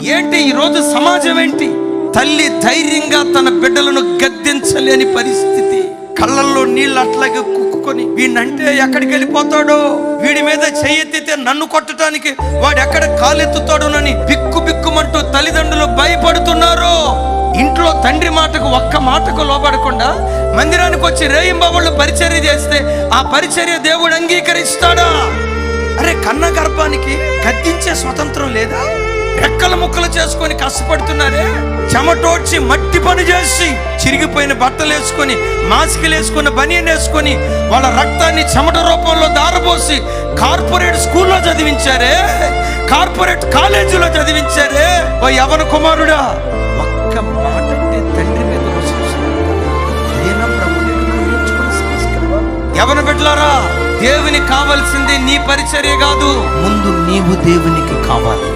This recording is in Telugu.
ఏంటి ఈరోజు సమాజం ఏంటి? తల్లి ధైర్యంగా తన బిడ్డలను గద్దించలేని పరిస్థితి. కళ్ళల్లో నీళ్ళు అట్లాగే కుక్కుకొని వీడినంటే ఎక్కడికి వెళ్ళిపోతాడో, వీడి మీద చెయ్యెత్తితే నన్ను కొట్టడానికి వాడు ఎక్కడ కాలెత్తుతాడోనని బిక్కు బిక్కుమంటూ తల్లిదండ్రులు భయపడుతున్నారు. ఇంట్లో తండ్రి మాటకు ఒక్క మాటకు లోబడకుండా మందిరానికి వచ్చి రేయింబాబుళ్ళు పరిచర్య చేస్తే ఆ పరిచర్య దేవుడు అంగీకరిస్తాడా? అరే, కన్న గర్భానికి గద్దించే స్వతంత్రం లేదా? రెక్కల ముక్కలు చేసుకొని కష్టపడుతున్నారే, చెమటోడ్చి మట్టి పని చేసి చిరిగిపోయిన బట్టలు వేసుకొని మాస్కులు వేసుకుని బనియన్ వేసుకొని వాళ్ళ రక్తాన్ని చెమట రూపంలో దారపోసి కార్పొరేట్ స్కూల్లో చదివించారే, కార్పొరేట్ కాలేజీలో చదివించారే. ఓ యవన కుమారుడా, ఒక్క మాట అంటే తండ్రి మీద యవన బిడ్డలారా, దేవునికి కావాల్సింది నీ పరిచర్య కాదు, ముందు నీవు దేవునికి కావాలి.